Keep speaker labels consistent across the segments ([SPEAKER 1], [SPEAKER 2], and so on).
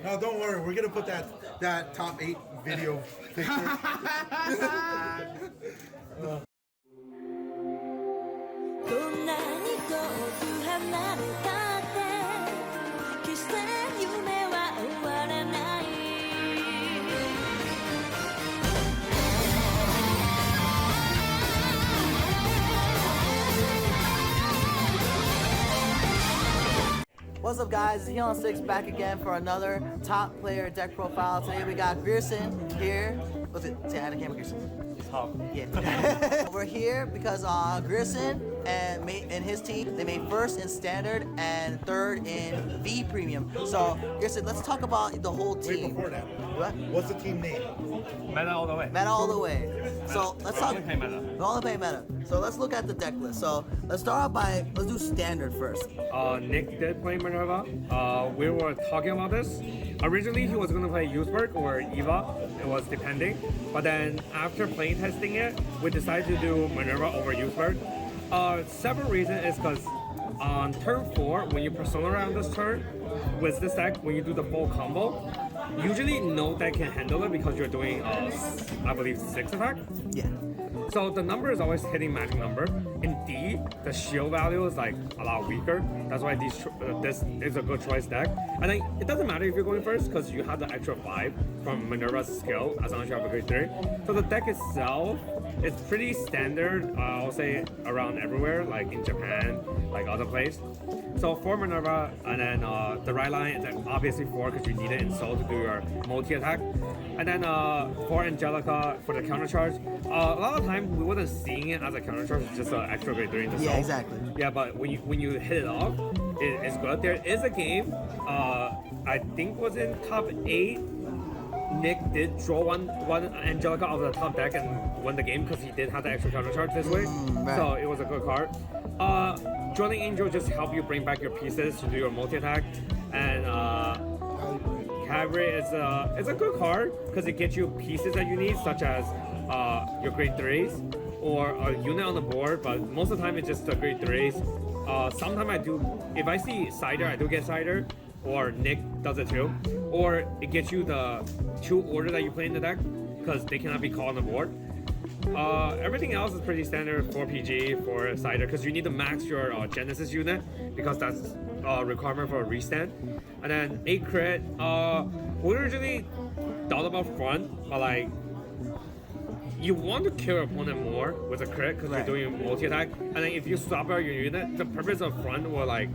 [SPEAKER 1] No, don't worry. We're gonna put that top 8 video picture.
[SPEAKER 2] どんなに遠く離れたって決して夢は終わらない
[SPEAKER 3] What's up, guys? It's Heon6 back again for another top player deck profile. Today we got Griersion here. What's it? Say hi to camera, Griersion.
[SPEAKER 4] It's hot.
[SPEAKER 3] Yeah. We're here because Griersion and his team, they made first in standard and third in V premium. So Griersion, let's talk about the whole team.
[SPEAKER 1] Wait, before that,
[SPEAKER 3] What?
[SPEAKER 1] what's the team name?
[SPEAKER 4] Meta all the way.
[SPEAKER 3] Meta all the way. So let's talk.
[SPEAKER 4] Only play meta.
[SPEAKER 3] We only play meta. So let's look at the deck list. So let's start out by, let's do standard first.
[SPEAKER 4] Nick did play Minerva. We were talking about this. Originally, he was going to play Useberg or Eva. It was depending. But then after playing testing it, we decided to do Minerva over Useberg. Several reasons is because on turn 4, when you persona around this turn, with this deck, when you do the full combo, usually no deck can handle it because you're doing, I believe, 6 attack.
[SPEAKER 3] Yeah.
[SPEAKER 4] So the number is always hitting magic number. In D, the shield value is like a lot weaker. That's why this is a good choice deck. And then it doesn't matter if you're going first because you have the extra 5 from Minerva's skill as long as you have a grade 3. So the deck itself is pretty standard, I'll say around everywhere, like in Japan, like other places. So for Minerva, and then the right line is obviously 4 because you need it in soul to do your multi-attack. And then for Angelica, for the counter charge, a lot of time we wasn't seeing it as a counter charge, it's just an extra grade 3 in the soul.
[SPEAKER 3] Yeah, exactly.
[SPEAKER 4] Yeah, but when you hit it off, it's good. There is a game, I think was in top 8. Nick did draw one Angelica out of the top deck and won the game because he did have the extra counter charge this way.
[SPEAKER 3] Right.
[SPEAKER 4] So it was a good card. Joining Angel just help you bring back your pieces to do your multi-attack. And Cabaret is a good card because it gets you pieces that you need, such as your grade 3s or a unit on the board, but most of the time it's just the grade 3s. Sometimes I do, if I see Cider, I do get Cider, or Nick does it too. Or it gets you the 2 order that you play in the deck because they cannot be called on the board. Everything else is pretty standard for PG, for Cider, because you need to max your Genesis unit because that's a requirement for a restand. And then 8 crit, we originally thought about front, but like, you want to kill your opponent more with a crit because you're doing multi-attack. And then if you swap out your unit, the purpose of front will like,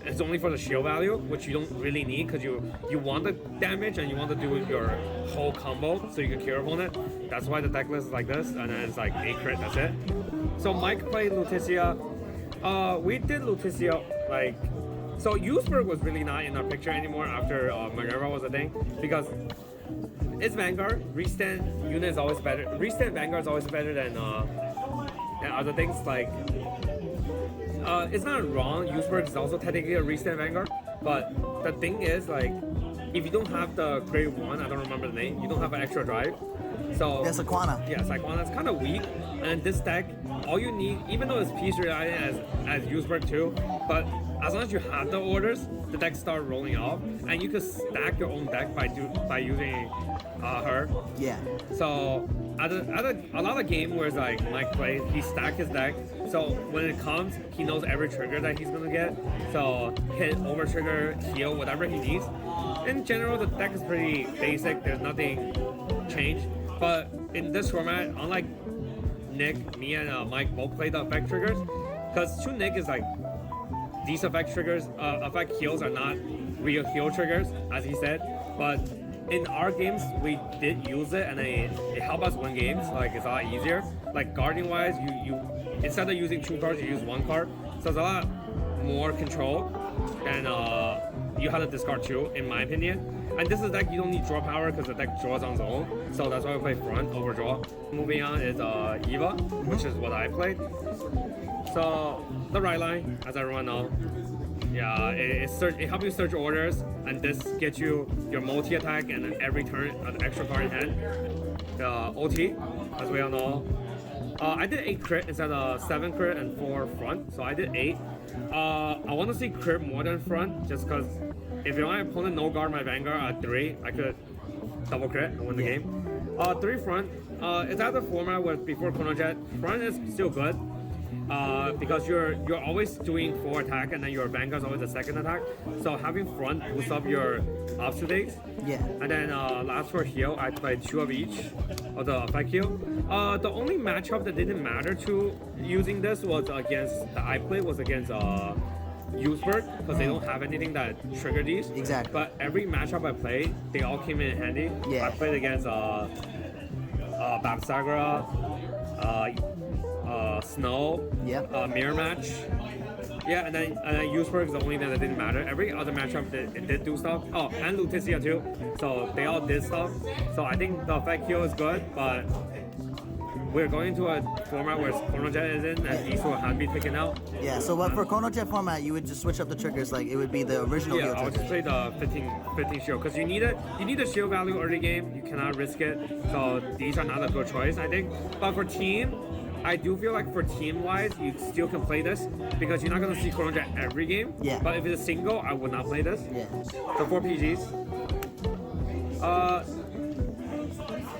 [SPEAKER 4] it's only for the shield value, which you don't really need because you want the damage and you want to do your whole combo so you can kill your opponent. That's why the deck list is like this, and then it's like 8 crit, that's it. So Mike played Luticia. We did Luticia like, so Useberg was really not in our picture anymore after Minerva was a thing because it's Vanguard. Restand unit is always better. Restand Vanguard is always better than other things like. It's not wrong. Useberg is also technically a restand Vanguard, but the thing is like, if you don't have the grade 1, I don't remember the name, you don't have an extra drive. So
[SPEAKER 3] Yeah, Saquana.
[SPEAKER 4] Yeah, Saquana is kind of weak, and this deck, all you need, even though it's piece reliant as Useberg too, but as long as you have the orders, the deck start rolling off, and you can stack your own deck by using her.
[SPEAKER 3] Yeah.
[SPEAKER 4] So at a lot of game where it's like Mike plays, he stack his deck. So when it comes, he knows every trigger that he's gonna get. So hit, over trigger, heal, whatever he needs. In general, the deck is pretty basic. There's nothing changed. But in this format, unlike Nick, me and Mike both play the effect triggers. Because to Nick is like, these effect triggers, effect heals are not real heal triggers, as he said. But in our games, we did use it, and it helped us win games. Like, it's a lot easier. Like, guarding wise, you instead of using 2 cards, you use 1 card. So it's a lot more control, and you have to discard 2, in my opinion. And this is deck you don't need draw power because the deck draws on its own. So that's why we play front over draw. Moving on is Eva, which is what I played. So the right line, as everyone knows, yeah, it helps you search orders, and this gets you your multi attack and then every turn an extra card in hand. OT, as we all know. I did 8 crit instead of 7 crit and 4 front, so I did 8. I want to see crit more than front just because if my opponent no guard my Vanguard at 3, I could double crit and win the game. 3 front, it's at the format where before Chrono Jet, front is still good. Because you're always doing 4 attack and then your Vanguard's always the second attack. So having front boosts up your obstacles.
[SPEAKER 3] Yeah.
[SPEAKER 4] And then last for heal, I played 2 of each of the effect heal. The only matchup that didn't matter to using this was against the I played was against Useberg because they don't have anything that trigger these.
[SPEAKER 3] Exactly.
[SPEAKER 4] But every matchup I played, they all came in handy.
[SPEAKER 3] Yeah.
[SPEAKER 4] I played against Babsagra, Snow,
[SPEAKER 3] Yep.
[SPEAKER 4] Mirror Match. Yeah, and then Useberg is the only thing that didn't matter. Every other matchup it did do stuff. Oh, and Luticia too. So they all did stuff. So I think the effect heal is good, but we're going to a format where Chrono Jet is in, and these will have to be taken out.
[SPEAKER 3] Yeah, so what for Chrono Jet format, you would just switch up the triggers, like it would be the original
[SPEAKER 4] Yeah,
[SPEAKER 3] heal
[SPEAKER 4] I would
[SPEAKER 3] triggers.
[SPEAKER 4] just play the 15 shield because you need it. You need the shield value early game. You cannot risk it. So these are not a good choice, I think. But for team, I do feel like for team-wise, you still can play this because you're not gonna see Chrono Jet every game.
[SPEAKER 3] Yeah.
[SPEAKER 4] But if it's a single, I would not play this.
[SPEAKER 3] Yeah.
[SPEAKER 4] So 4 PGs.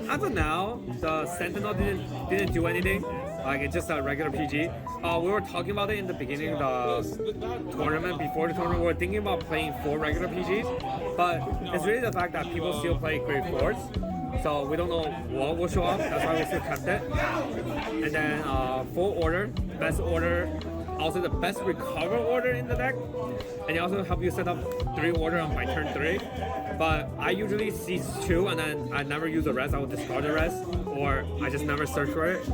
[SPEAKER 4] As of now, the Sentinel didn't do anything. Like it's just a regular PG. We were talking about it in the beginning of the tournament. Before the tournament, we were thinking about playing 4 regular PGs, but it's really the fact that people still play grade 4s. So we don't know what will show up. That's why we still kept it. And then full order, best order, also the best recover order in the deck. And it also help you set up 3 order on my turn 3. But I usually see 2 and then I never use the rest. I will discard the rest, or I just never search for it.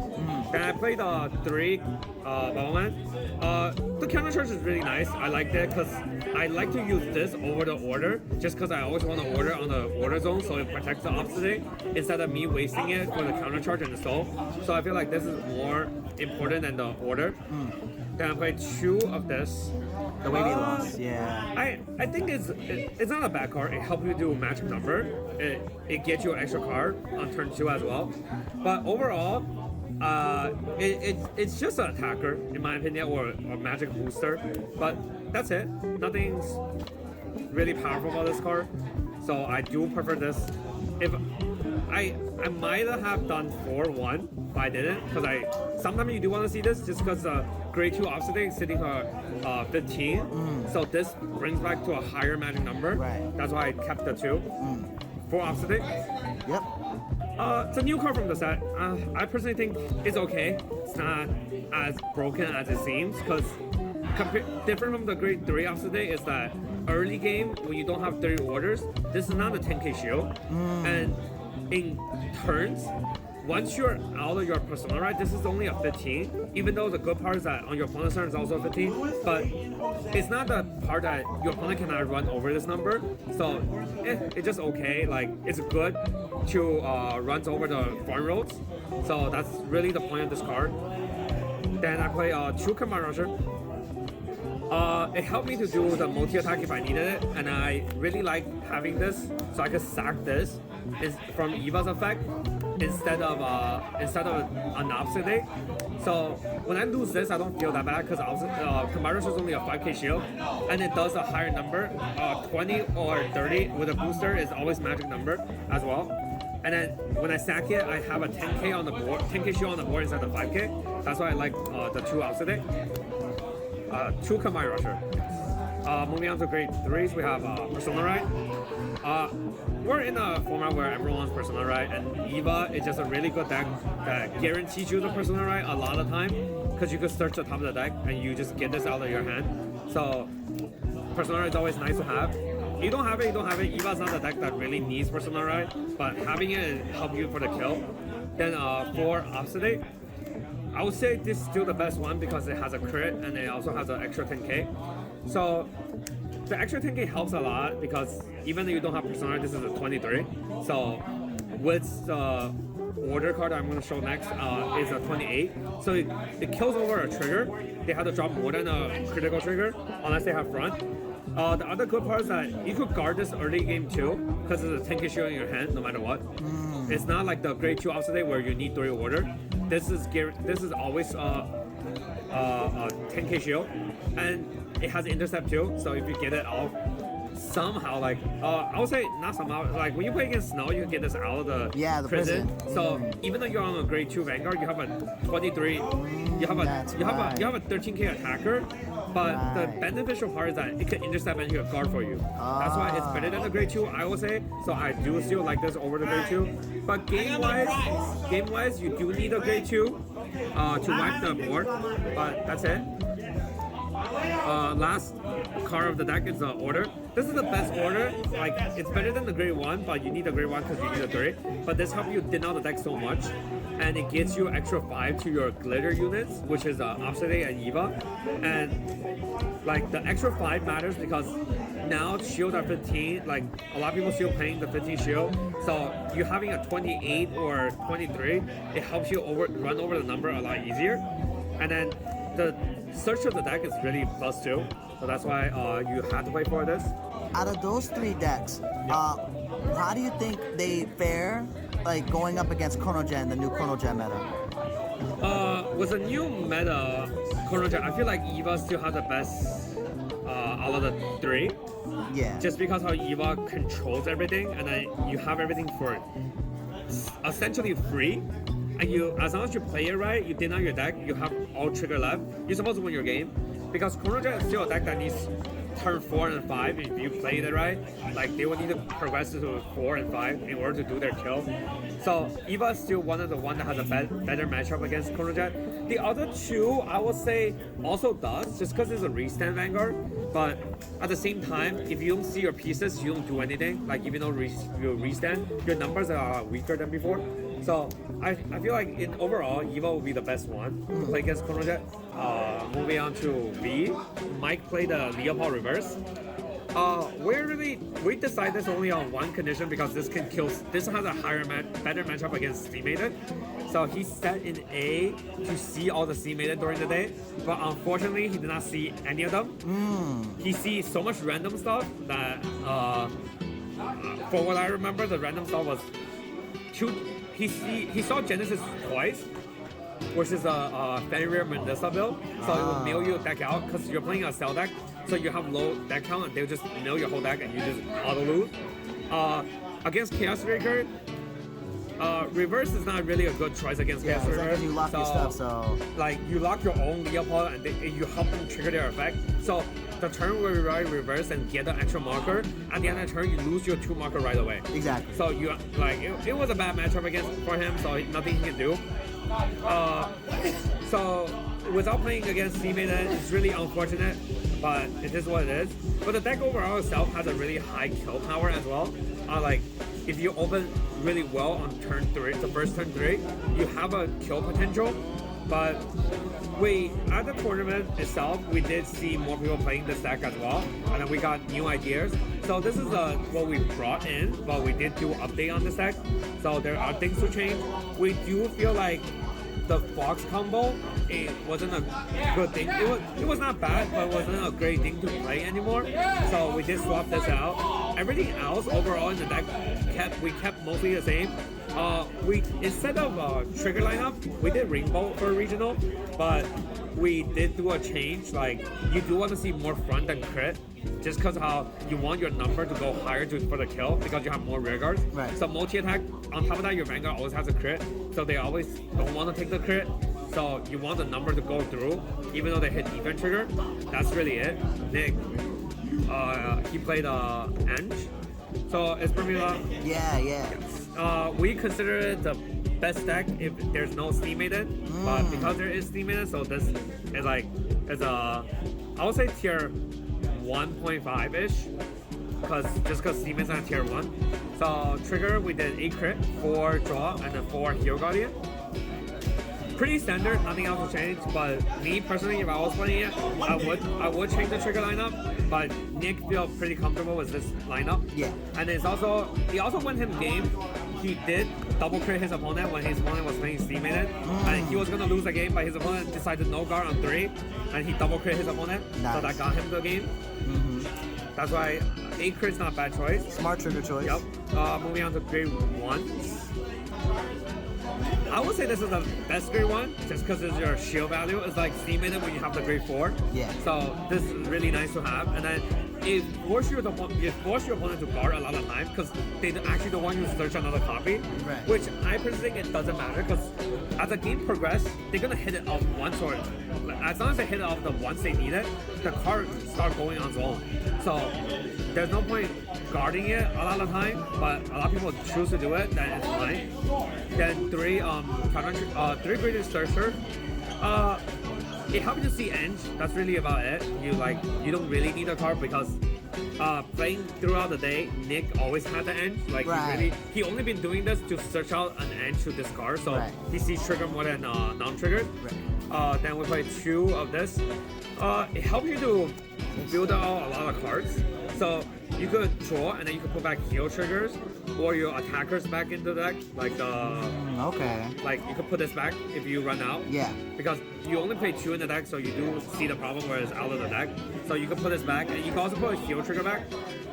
[SPEAKER 4] Then I played 3 Bottleman. The counter charge is really nice. I liked it because I like to use this over the order just because I always want to order on the order zone so it protects the opposite instead of me wasting it for the counter charge and the soul. So I feel like this is more important than the order. Then I played 2 of this.
[SPEAKER 3] The way they lost, yeah.
[SPEAKER 4] I think it's not a bad card. It helps you do magic number. It gets you an extra card on turn 2 as well. But overall, it's just an attacker in my opinion, or a magic booster. But that's it. Nothing's really powerful about this card. So I do prefer this. If I might have done 4-1, but I didn't because sometimes you do want to see this just because grade 2 obstacle is sitting at 15. So this brings back to a higher magic number.
[SPEAKER 3] Right.
[SPEAKER 4] That's why I kept the 2. 4 obstacle.
[SPEAKER 3] Yep.
[SPEAKER 4] It's a new card from the set. I personally think it's okay. It's not as broken as it seems because different from the grade 3 obstacle is that early game when you don't have 3 orders, this is not a 10k shield. And in turns, once you're out of your persona, right, this is only a 15. Even though the good part is that on your opponent's turn is also a 15, but it's not the part that your opponent cannot run over this number. So it's just okay. Like it's good to runs over the front roads. So that's really the point of this card. Then I play 2 Command Rusher. It helped me to do the multi-attack if I needed it, and I really like having this, so I could sack this from Eva's effect instead of an obstacle. So when I lose this, I don't feel that bad because Command Rusher is only a 5k shield, and it does a higher number, 20 or 30 with a booster is always magic number as well. And then when I sack it, I have a 10k on the board, 10k shield on the board instead of 5k. That's why I like the 2 obstacle. 2 Command Rusher. Moving on to grade 3s, we have Persona Ride. We're in a format where everyone's Persona Ride, and Eva is just a really good deck that guarantees you the Persona Ride a lot of time because you can search the top of the deck and you just get this out of your hand. So Persona Ride is always nice to have. You don't have it, you don't have it. Eva's not the deck that really needs Persona Ride, but having it helps you for the kill. Then 4 Obsidian. I would say this is still the best one because it has a crit and it also has an extra 10k. So the extra 10k helps a lot because even though you don't have Persona, this is a 23. So with the order card I'm going to show next is a 28. So it kills over a trigger. They have to drop more than a critical trigger unless they have front. The other good part is that you could guard this early game too because it's a 10k shield in your hand no matter what. It's not like the grade 2 obstacle where you need 3 order. This is always a 10k shield, and it has intercept too. So if you get it off somehow like I would say not somehow like when you play against Snow, you can get this out of the
[SPEAKER 3] prison.
[SPEAKER 4] So even though you're on a grade 2 Vanguard, you have a 23. You have a
[SPEAKER 3] That's
[SPEAKER 4] you have
[SPEAKER 3] right.
[SPEAKER 4] a you have a 13k attacker, but the beneficial part is that it can intercept and hit a guard for you. That's why it's better than the grade 2, I would say. So I do still like this over the grade 2. But game wise, you do need a grade 2 to wipe the board. But that's it. Last card of the deck is the order. This is the best order. Like it's better than the grade 1, but you need the grade 1 because you need a 3. But this helps you thin out the deck so much, and it gives you extra 5 to your glitter units, which is Obsidian and Eva. And like the extra 5 matters because now shields are 15. Like a lot of people still playing the 15 shield. So you having a 28 or 23, it helps you run over the number a lot easier. And then the search of the deck is really +2, so that's why you had to play for this.
[SPEAKER 3] Out of those 3 decks, how do you think they fare, like going up against Chronogen, the new Chronogen meta?
[SPEAKER 4] With the new meta Chronogen, I feel like Eva still has the best out of the 3.
[SPEAKER 3] Yeah.
[SPEAKER 4] Just because how Eva controls everything, and then you have everything for essentially free. And you, as long as you play it right, you thin out your deck, you have all trigger left, you're supposed to win your game. Because Chronogen is still a deck that needs turn 4 and 5 if you play it right. Like they will need to progress to 4 and 5 in order to do their kill. So Eva is still one that has a better matchup against Chronogen. The other 2, I would say, also does, just because it's a restand Vanguard. But at the same time, if you don't see your pieces, you don't do anything. Like even though you restand, your numbers are weaker than before. So I feel like in overall, Eva will be the best one to play against Chronojet. Moving on to V, Mike played the Leopald reverse. We decided this only on one condition because this has a better matchup against C Maiden. So he set in A to see all the C Maiden during the day, but unfortunately he did not see any of them. He sees so much random stuff that for what I remember, the random stuff was he saw Genesis twice, which is a Fenrir Mendoza build, so it will mill your deck out because you're playing a cell deck, so you have low deck count and they'll just mill your whole deck and you just auto lose. Against Chaos Breaker, reverse is not really a good choice against Chaos Breaker.
[SPEAKER 3] Because you lock your stuff, so
[SPEAKER 4] like you lock your own Leopald and you help them trigger their effect. So the turn where you ride reverse and get the extra marker, at the end of the turn you lose your 2 marker right away.
[SPEAKER 3] Exactly.
[SPEAKER 4] So you like it was a bad matchup for him, so nothing he can do. So without playing against C Maiden, it's really unfortunate, but it is what it is. But the deck overall itself has a really high kill power as well. Like if you open really well on turn 3, the first turn 3, you have a kill potential. But at the tournament itself, we did see more people playing this deck as well, and then we got new ideas. So this is what we brought in, but we did do an update on this deck. So there are things to change. We do feel like the Fox combo, it wasn't a good thing. It was not bad, but it wasn't a great thing to play anymore. So we did swap this out. Everything else overall in the deck we kept mostly the same. We instead of trigger lineup, we did Rainbow for regional, but we did do a change. Like you do want to see more front than crit, just because how you want your number to go higher for the kill because you have more rear guards.
[SPEAKER 3] Right.
[SPEAKER 4] So multi attack on top of that, your Vanguard always has a crit, so they always don't want to take the crit. So you want the number to go through, even though they hit defense trigger. That's really it. Nick, he played Ange. So it's Bermuda.
[SPEAKER 3] Yeah.
[SPEAKER 4] We consider it the best deck if there's no Steam Maiden, but because there is Steam Maiden, so this is like I would say tier 1.5-ish, because Steam Maiden's on tier 1. So trigger, we did 8 crit, 4 draw, and then 4 Hero Guardian. Pretty standard, nothing else to change. But me personally, if I was playing it, I would change the trigger lineup. But Nick feel pretty comfortable with this lineup.
[SPEAKER 3] Yeah.
[SPEAKER 4] And he also won him game. He did double crit his opponent when his opponent was playing Steam Maiden, and he was gonna lose the game, but his opponent decided no guard on 3, and he double crit his opponent.
[SPEAKER 3] Nice.
[SPEAKER 4] So that got him the game. That's why 8 crit's not a bad choice.
[SPEAKER 3] Smart trigger choice.
[SPEAKER 4] Yep. Moving on to grade 1. I would say this is the best grade 1, just because it's your shield value. It's like Steam Maiden when you have the grade 4.
[SPEAKER 3] Yeah.
[SPEAKER 4] So this is really nice to have. And then it forces your opponent to guard a lot of time because they actually don't want you to search another copy.
[SPEAKER 3] Right.
[SPEAKER 4] Which I personally think it doesn't matter because as the game progresses, they're gonna hit it off once or as long as they hit it off the once they need it, the card start going on its own. So there's no point guarding it a lot of time, but a lot of people choose to do it. Then it's fine. Then three graded searcher. It helps you to see Ange. That's really about it. You don't really need a card because playing throughout the day, Nick always had the Ange. Like
[SPEAKER 3] Right.
[SPEAKER 4] he only been doing this to search out an Ange to discard. So
[SPEAKER 3] Right.
[SPEAKER 4] he sees trigger more than non-triggered.
[SPEAKER 3] Right.
[SPEAKER 4] Then we play 2 of this. It helps you to build out a lot of cards. So you could draw and then you could put back heal triggers or your attackers back into the deck.
[SPEAKER 3] Okay.
[SPEAKER 4] Like you could put this back if you run out.
[SPEAKER 3] Yeah.
[SPEAKER 4] Because you only play 2 in the deck, so you do see the problem where it's out of the deck. So you can put this back, and you can also put a heal trigger back.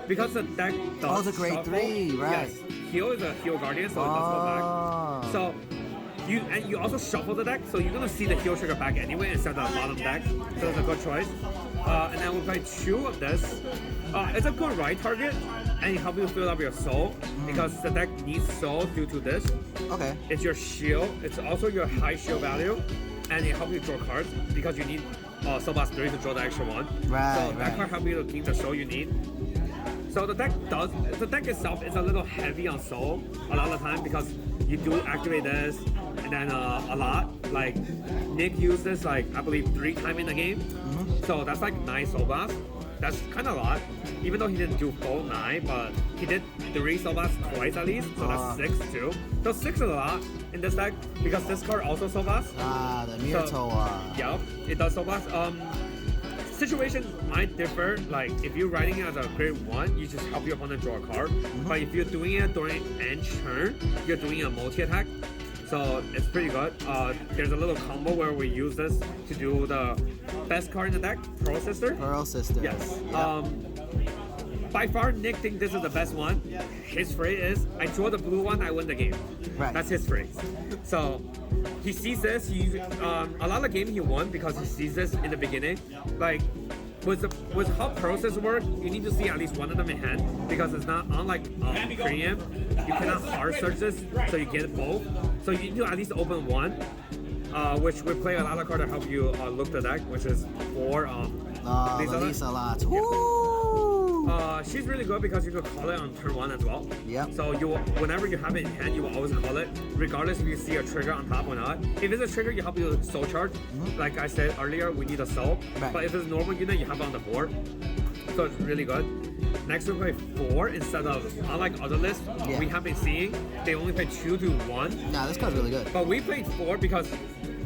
[SPEAKER 4] Because the deck does
[SPEAKER 3] Oh, it's a grade
[SPEAKER 4] shuffle,
[SPEAKER 3] 3, right.
[SPEAKER 4] Yes. Heal is a heal guardian, so it does go back. So you also shuffle the deck, so you're gonna see the heal trigger back anyway instead of the bottom deck. So it's a good choice. And then we play 2 of this. It's a good right target, and it helps you fill up your soul because the deck needs soul due to this.
[SPEAKER 3] Okay.
[SPEAKER 4] It's your shield. It's also your high shield value, and it helps you draw cards because you need Soul Blast 3 to draw the extra one.
[SPEAKER 3] Right,
[SPEAKER 4] So that
[SPEAKER 3] right.
[SPEAKER 4] card helps you to gain the soul you need. So the deck itself is a little heavy on soul a lot of the time because you do activate this and then a lot. Like Nick used this like I believe 3 times in the game. So that's like 9 Soul Blast. That's kind of a lot. Even though he didn't do full 9, but he did 3 Soul Blasts twice at least. So that's 6 too. So 6 is a lot in this deck because this card also Soul Blast.
[SPEAKER 3] The Myrtle.
[SPEAKER 4] Yeah, it does Soul Blast. Situations might differ. Like if you're writing it as a grade 1, you just help your opponent draw a card. But if you're doing it during end turn, you're doing a multi-attack. So it's pretty good. There's a little combo where we use this to do the best card in the deck, Pearl Sister.
[SPEAKER 3] Pearl Sister.
[SPEAKER 4] Yes.
[SPEAKER 3] Yep.
[SPEAKER 4] By far, Nick thinks this is the best one. His phrase is, I draw the blue one, I win the game.
[SPEAKER 3] Right.
[SPEAKER 4] That's his phrase. So he sees this. A lot of games he won because he sees this in the beginning. Like with how process work, you need to see at least one of them in hand because it's not unlike premium. You cannot hard search this, so you get both. So you need to at least open one, which we play a lot of cards that help you look the deck, which is 4.
[SPEAKER 3] Lisa lots.
[SPEAKER 4] Yeah.
[SPEAKER 3] Woo!
[SPEAKER 4] She's really good because you could call it on turn 1 as well.
[SPEAKER 3] Yep.
[SPEAKER 4] So whenever you have it in hand, you will always call it, regardless if you see a trigger on top or not. If it's a trigger, you help you soul charge. Like I said earlier, we need a soul.
[SPEAKER 3] Right.
[SPEAKER 4] But if it's a normal unit, you have it on the board. So it's really good. Next we play 4 instead of, unlike other lists,
[SPEAKER 3] Yeah.
[SPEAKER 4] we have been seeing, they only play 2 to 1.
[SPEAKER 3] Nah, this card's really good.
[SPEAKER 4] But we played 4 because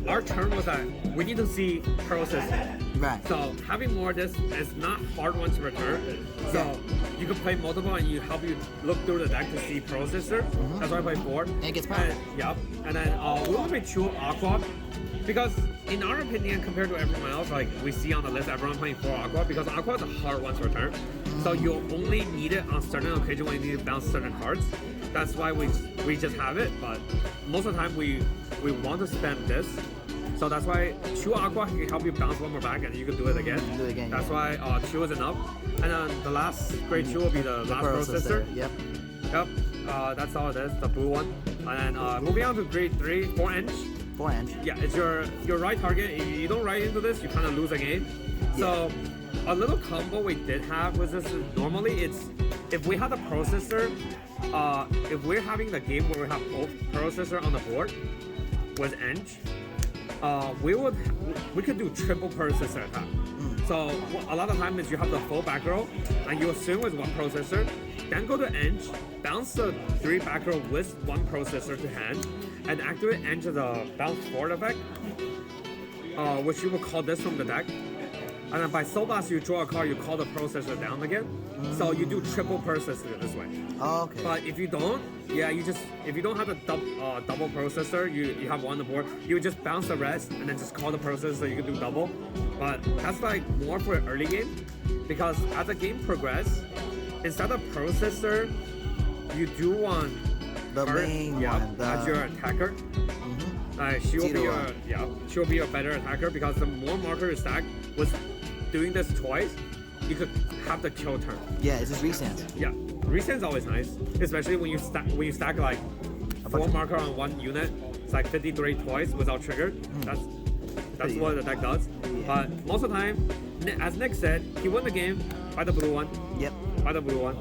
[SPEAKER 4] our turn was that we need to see process.
[SPEAKER 3] Right.
[SPEAKER 4] So having more of this is not hard one to return. So you can play multiple and you help you look through the deck to see processor. That's why I play 4.
[SPEAKER 3] And it gets power.
[SPEAKER 4] Yep. And then we will play 2 Aqua because in our opinion, compared to everyone else, like we see on the list, everyone playing 4 Aqua because Aqua is a hard one to return. So you only need it on certain occasions when you need to bounce certain cards. That's why we just have it. But most of the time we want to spam this. So that's why 2 Aqua can help you bounce one more back and you can do it again.
[SPEAKER 3] Do it again,
[SPEAKER 4] That's
[SPEAKER 3] yeah.
[SPEAKER 4] why 2 is enough. And then the last grade 2 will be the last
[SPEAKER 3] Pearl
[SPEAKER 4] processor.
[SPEAKER 3] Yep.
[SPEAKER 4] Yep. That's all it is, the blue one. And then moving on to grade 3, 4 Ange.
[SPEAKER 3] 4 inch.
[SPEAKER 4] Yeah, it's your right target. If you don't write into this, you kind of lose a game. So a little combo we did have was this. Normally it's, if we had a processor, if we're having the game where we have both processor on the board with Ange, we could do triple processor attack. So a lot of times is you have the full back row and you assume with 1 processor, then go to Ange, bounce the 3 back row with 1 processor to hand, and activate Ange as a bounce forward effect, which you will call this from the deck. And then by Soul Blast, you draw a card, you call the processor down again. So you do triple processor this way.
[SPEAKER 3] Okay.
[SPEAKER 4] But if you don't, if you don't have a double processor, you have 1 on the board, you just bounce the rest and then just call the processor so you can do double. But that's like more for early game because as the game progresses, instead of processor, you do want
[SPEAKER 3] The
[SPEAKER 4] her,
[SPEAKER 3] main one.
[SPEAKER 4] as your attacker. She will be a better attacker because the more marker you stack with doing this twice, you could have the kill turn.
[SPEAKER 3] Yeah, it's just restands.
[SPEAKER 4] Yeah, reset's always nice, especially when you stack like 4 marker on one unit. It's like 53 twice without trigger. That's what the deck does. But most of the time, as Nick said, he won the game by the blue one.
[SPEAKER 3] Yep.
[SPEAKER 4] By the blue one.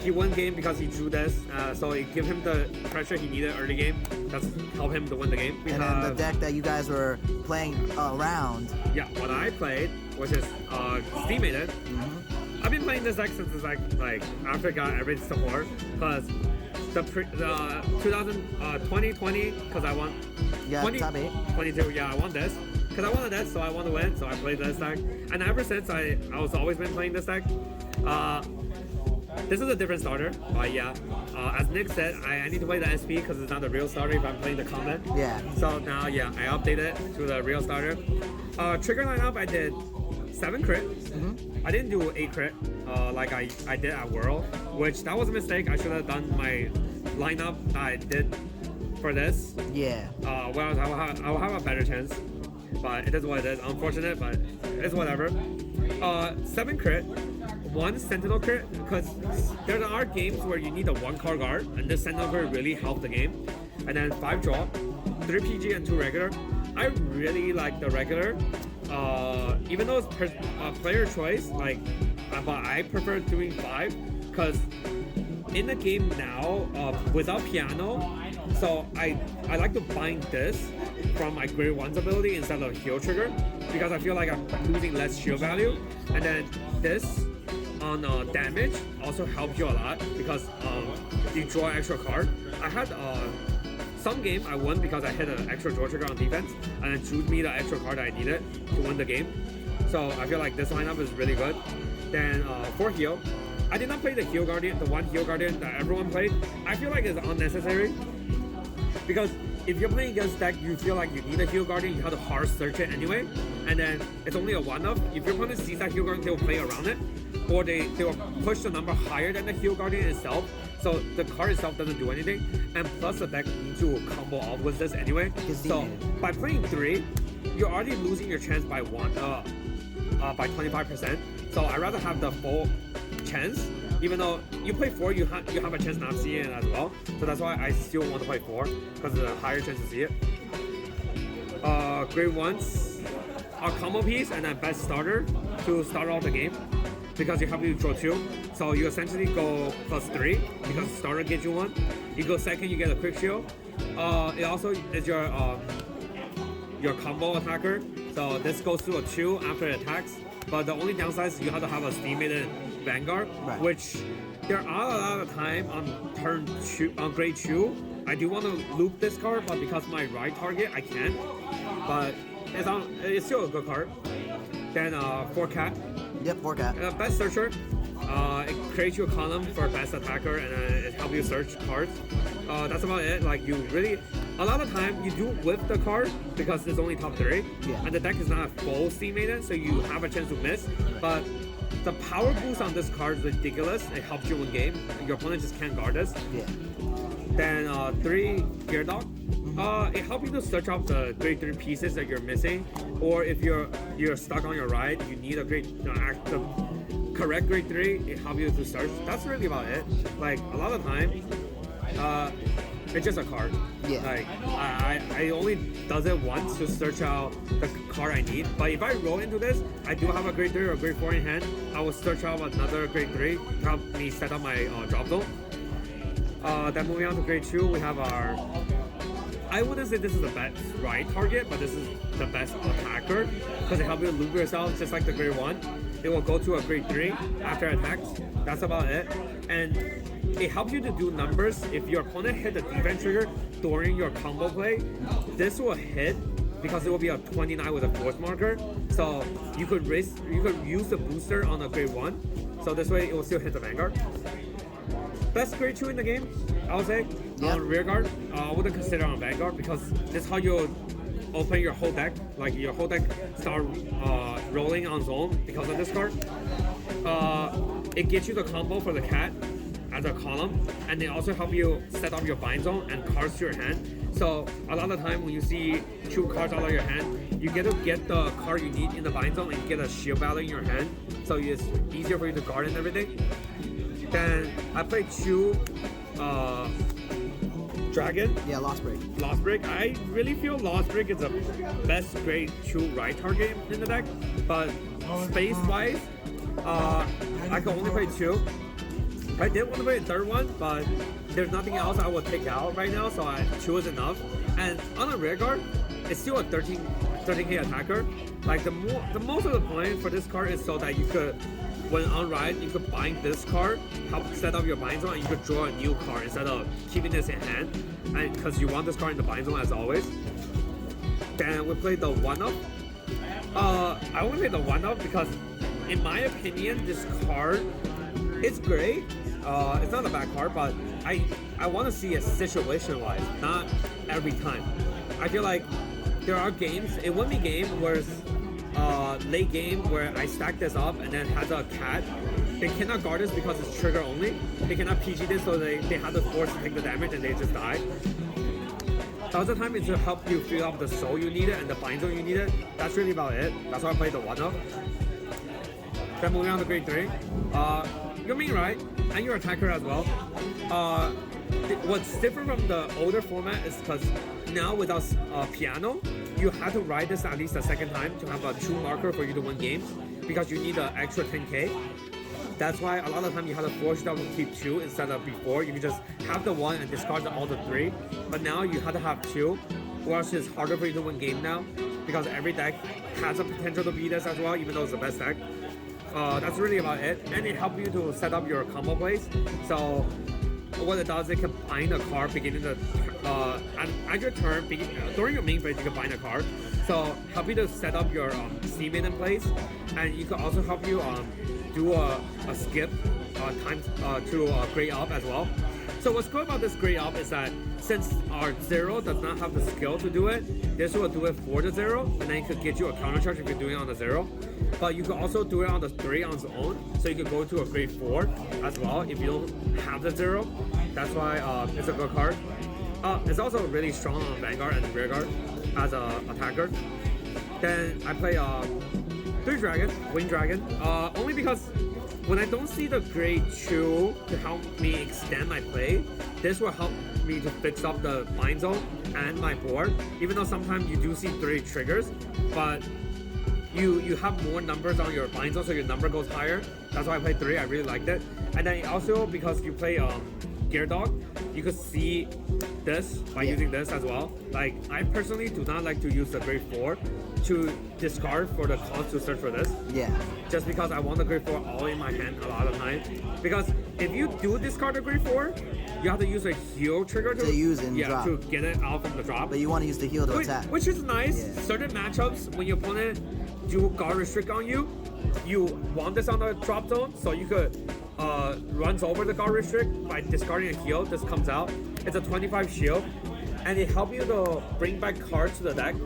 [SPEAKER 4] He won game because he drew this, so it gave him the pressure he needed early game. That's helped him to win the game.
[SPEAKER 3] And then the deck that you guys were playing around.
[SPEAKER 4] Yeah, what I played, which is Steam Maiden. I've been playing this deck since it's like after I got every support, because the 2020, because I won.
[SPEAKER 3] Yeah, top 8.
[SPEAKER 4] 22, yeah, I won this. Because I wanted this, so I want to win, so I played this deck. And ever since, I was always been playing this deck. This is a different starter, but yeah. As Nick said, I need to play the SP because it's not the real starter if I'm playing the common.
[SPEAKER 3] Yeah.
[SPEAKER 4] So now, yeah, I updated to the real starter. Trigger lineup, I did 7 crit. I didn't do 8 crit like I did at World, which that was a mistake. I should have done my lineup I did for this.
[SPEAKER 3] Yeah.
[SPEAKER 4] Well, I'll have a better chance. But it is what it is. Unfortunate, but it's whatever. 7 crit, 1 sentinel crit, because there are games where you need a 1 card guard, and this sentinel crit really helped the game. And then 5 draw, 3 PG and 2 regular. I really like the regular. Even though it's player choice, but I prefer doing 5, because in the game now, without piano, so I like to bind this from my grade 1's ability instead of heal trigger, because I feel like I'm losing less shield value. And then this on damage also helps you a lot because you draw an extra card. I had some game I won because I hit an extra draw trigger on defense and it drew me the extra card I needed to win the game. So I feel like this lineup is really good. Then for heal, I did not play the heal guardian, the one heal guardian that everyone played. I feel like it's unnecessary because if you're playing against deck, you feel like you need a heal guardian, you have to hard search it anyway, and then it's only a 1-up. If your opponent sees that heal guardian, they'll play around it, or they will push the number higher than the heal guardian itself, so the card itself doesn't do anything, and plus the deck needs to combo off with this anyway. So by playing 3, you're already losing your chance by 25%. So I'd rather have the full chance. Even though you play 4, you have a chance not seeing it as well. So that's why I still want to play 4, because there's a higher chance to see it. Grade 1's a combo piece and then best starter to start off the game, because you have to draw 2. So you essentially go +3 because starter gets you 1. You go second, you get a quick shield. It also is your combo attacker. So this goes to a 2 after it attacks. But the only downside is you have to have a Steam Maiden Vanguard, which there are a lot of time on turn 2, on grade 2. I do want to loop this card, but because my right target, I can't. But it's still a good card. Then 4 cat.
[SPEAKER 3] Yep, 4 cat.
[SPEAKER 4] Best searcher. It creates you a column for best attacker, and it helps you search cards. That's about it. Like you really, a lot of time you do whip the card because it's only top 3, and the deck is not a full Steam Maiden, so you have a chance to miss. But the power boost on this card is ridiculous. It helps you win game. Your opponent just can't guard this.
[SPEAKER 3] Yeah.
[SPEAKER 4] Then 3 Gear Dog. It helps you to search out the grade 3 pieces that you're missing, or if you're stuck on your ride, you need a the correct grade 3. It helps you to search. That's really about it. Like a lot of time, it's just a card.
[SPEAKER 3] Yeah.
[SPEAKER 4] Like I only does it once to search out the card I need. But if I roll into this, I do have a grade 3 or grade 4 in hand. I will search out another grade 3 to help me set up my drop zone. Then moving on to grade 2, we have our. I wouldn't say this is the best right target, but this is the best attacker because it helps you loop yourself just like the grade 1. It will go to a grade 3 after attacks. That's about it. And it helps you to do numbers. If your opponent hit the defense trigger during your combo play, this will hit because it will be a 29 with a force marker. So you could use the booster on a grade 1. So this way it will still hit the Vanguard. Best grade 2 in the game, I would say. On rear guard, I wouldn't consider on Vanguard because this is how you open your whole deck. Like your whole deck start rolling on zone because of this card. It gets you the combo for the cat as a column, and they also help you set up your bind zone and cards to your hand. So a lot of time when you see 2 cards out of your hand, you get to get the card you need in the bind zone and you get a shield battle in your hand. So it's easier for you to guard and everything. Then I played 2 Dragon.
[SPEAKER 3] Yeah, Lost Break.
[SPEAKER 4] Lost Break. I really feel Lost Break is the best grade 2 right target in the deck. But space wise, I can only play 2. I did want to play a 3rd one, but there's nothing else I would take out right now, so 2 is enough. And on a rear guard, it's still a 13k attacker. Like the most of the point for this card is so that you could, when on ride, you could bind this card, help set up your bind zone, and you could draw a new card instead of keeping this in hand. And because you want this card in the bind zone as always. Then we played the 1-up. I only played the 1-up because, in my opinion, this card is great. It's not a bad card, but I want to see it situation-wise, not every time. I feel like there are games, it won't be game where it's late game where I stack this up and then has a cat. They cannot guard this because it's trigger only. They cannot PG this, so they have to force to take the damage and they just die. The other time is to help you fill up the soul you needed and the bind zone you needed. That's really about it. That's why I played the 1-up. Then moving on to grade 3. You're main right, and your attacker as well. What's different from the older format is because now without piano, you have to ride this at least a 2nd time to have a 2 marker for you to win games because you need an extra 10k. That's why a lot of time you have to force yourself to keep 2 instead of before. You can just have the 1 and discard all the 3. But now you have to have 2, or else it's harder for you to win game now because every deck has a potential to be this as well, even though it's the best deck. That's really about it, and it helps you to set up your combo plays. So what it does, it can bind a card beginning the at your turn, during your main phase, you can bind a card. So help you to set up your Maidens in place, and you can also help you do a skip time to grade up as well. So what's cool about this grade up is that since our 0 does not have the skill to do it, this will do it for the 0, and then it could get you a counter charge if you're doing it on the 0. But you can also do it on the 3 on its own, so you can go to a grade 4 as well if you don't have the 0. That's why it's a good card. It's also really strong on Vanguard and Rear Guard as an attacker. Then I play 3 Dragon, Wing Dragon, only because when I don't see the grade 2 to help me extend my play, this will help me to fix up the bind zone and my board. Even though sometimes you do see 3 triggers, but you have more numbers on your bind zone, so your number goes higher. That's why I played 3. I really liked it. And then also because you play Gear Dog, you could see this by using this as well. Like, I personally do not like to use the grade 4 to discard for the cost to search for this.
[SPEAKER 3] Yeah.
[SPEAKER 4] Just because I want the grade 4 all in my hand a lot of time. Because if you do discard the grade 4, you have to use a heal trigger to
[SPEAKER 3] use in drop.
[SPEAKER 4] to get it out from the drop.
[SPEAKER 3] But you want to use the heal to attack.
[SPEAKER 4] Which is nice.
[SPEAKER 3] Yeah.
[SPEAKER 4] Certain matchups, when your opponent do guard restrict on you, you want this on the drop zone, so you could runs over the guard restrict by discarding a heal. This comes out. It's a 25 shield, and it helps you to bring back cards to the deck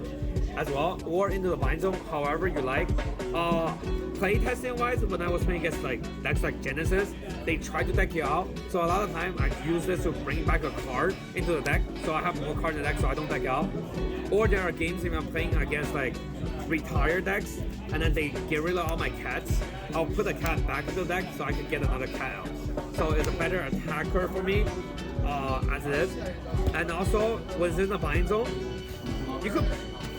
[SPEAKER 4] as well, or into the bind zone, however you like. Playtesting wise, when I was playing against like decks like Genesis, they try to deck you out. So a lot of time I use this to bring back a card into the deck, so I have more cards in the deck, so I don't deck you out. Or there are games if I'm playing against like retired decks, and then they get rid of all my cats. I'll put a cat back into the deck so I can get another cat out. So it's a better attacker for me as it is. And also, when it's in the bind zone, you could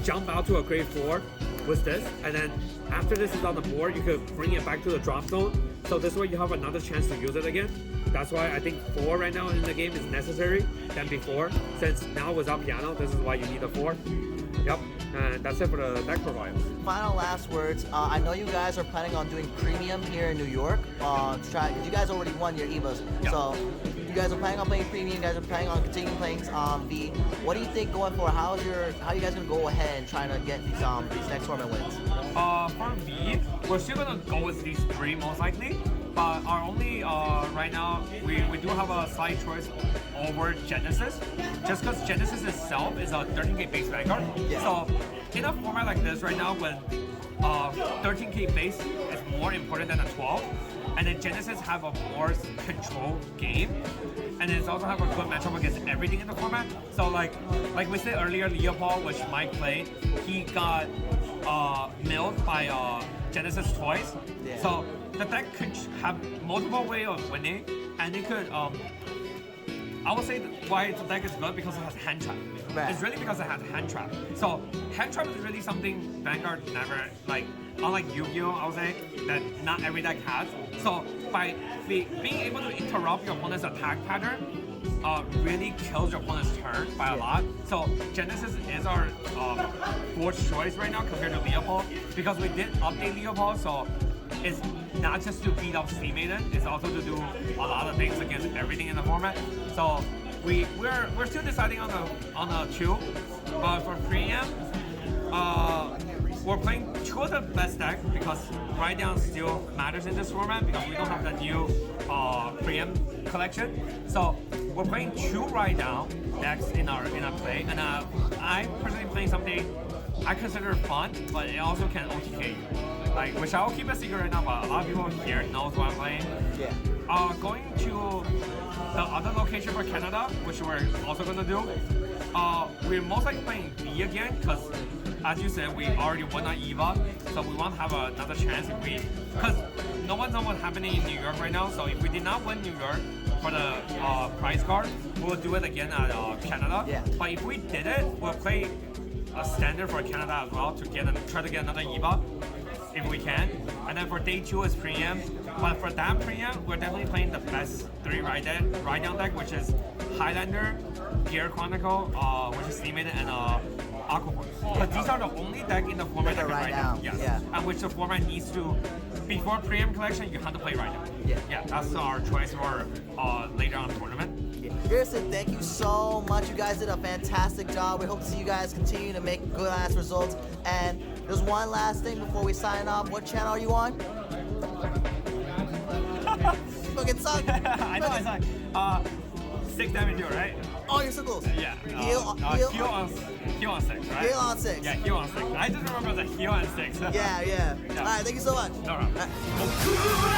[SPEAKER 4] jump out to a grade 4 with this, and then after this is on the board, you could bring it back to the drop zone. So this way you have another chance to use it again. That's why I think 4 right now in the game is necessary than before. Since now without piano, this is why you need a 4. Yep, and that's it for the deck providers.
[SPEAKER 3] Final last words. I know you guys are planning on doing premium here in New York. Because you guys already won your EVOs.
[SPEAKER 4] Yep.
[SPEAKER 3] So you guys are planning on playing premium. You guys are planning on continuing playing V. What do you think going forward? How are you guys gonna go ahead and trying to get these next tournament wins?
[SPEAKER 4] For V, we're still gonna go with these 3 most likely. But our only, right now, we do have a slight choice over Genesis. Just because Genesis itself is a 13k base Vanguard.
[SPEAKER 3] Yeah.
[SPEAKER 4] So in a format like this right now, when 13k base is more important than a 12, and then Genesis have a more control game, and and it's also have a good matchup against everything in the format. So like we said earlier, Leopald, which Mike played, he got milled by Genesis twice.
[SPEAKER 3] Yeah.
[SPEAKER 4] So the deck could have multiple ways of winning, and it could I would say why the deck is good because it has hand trap.
[SPEAKER 3] Right.
[SPEAKER 4] It's really because it has hand trap. So hand trap is really something Vanguard never like. Unlike Yu-Gi-Oh, I would say that not every deck has. So by being able to interrupt your opponent's attack pattern, really kills your opponent's turn by a lot. So Genesis is our fourth choice right now compared to Leopald because we did update Leopald. So it's not just to beat up Sea Maiden, it's also to do a lot of things against everything in the format. So we're still deciding on the two, but for preamp, we're playing two of the best decks because Write Down still matters in this format because we don't have the new preamp collection. So we're playing two Write Down decks in our play, and I'm personally playing something I consider fun, but it also can OTK you. Like, which I will keep a secret right now, but a lot of people here knows what I'm playing.
[SPEAKER 3] Yeah.
[SPEAKER 4] Going to the other location for Canada, which we're also gonna do. We're most likely playing B again, because as you said, we already won on EVA, so we want to have another chance if we, because no one knows what's happening in New York right now, so if we did not win New York for the prize card, we'll do it again at Canada.
[SPEAKER 3] Yeah.
[SPEAKER 4] But if we did it, we'll play a standard for Canada as well to try to get another EVA if we can. And then for day 2 is preamp. But for that preamp, we're definitely playing the best 3 ride down deck, which is Highlander, Gear Chronicle, which is Sea Maiden, and Aquaforce. But these are the only deck in the format that can
[SPEAKER 3] ride
[SPEAKER 4] ride
[SPEAKER 3] down.
[SPEAKER 4] down. Yes.
[SPEAKER 3] Yeah.
[SPEAKER 4] And which the format needs to, before preamp collection, you have to play ride down.
[SPEAKER 3] Yeah.
[SPEAKER 4] Yeah, that's our choice for later on tournament.
[SPEAKER 3] Grierson, thank you so much. You guys did a fantastic job. We hope to see you guys continue to make good ass results. And there's one last thing before we sign off. What channel are you on? Fucking suck.
[SPEAKER 4] I know, it's like 6 damage here, right?
[SPEAKER 3] Oh, you're so close.
[SPEAKER 4] Yeah.
[SPEAKER 3] Heal on
[SPEAKER 4] 6, right?
[SPEAKER 3] Heal on 6.
[SPEAKER 4] Yeah, heal on 6. I just remember the heal on 6.
[SPEAKER 3] Yeah.
[SPEAKER 4] Yeah.
[SPEAKER 3] All right, thank you so much.
[SPEAKER 4] No problem.
[SPEAKER 3] All right.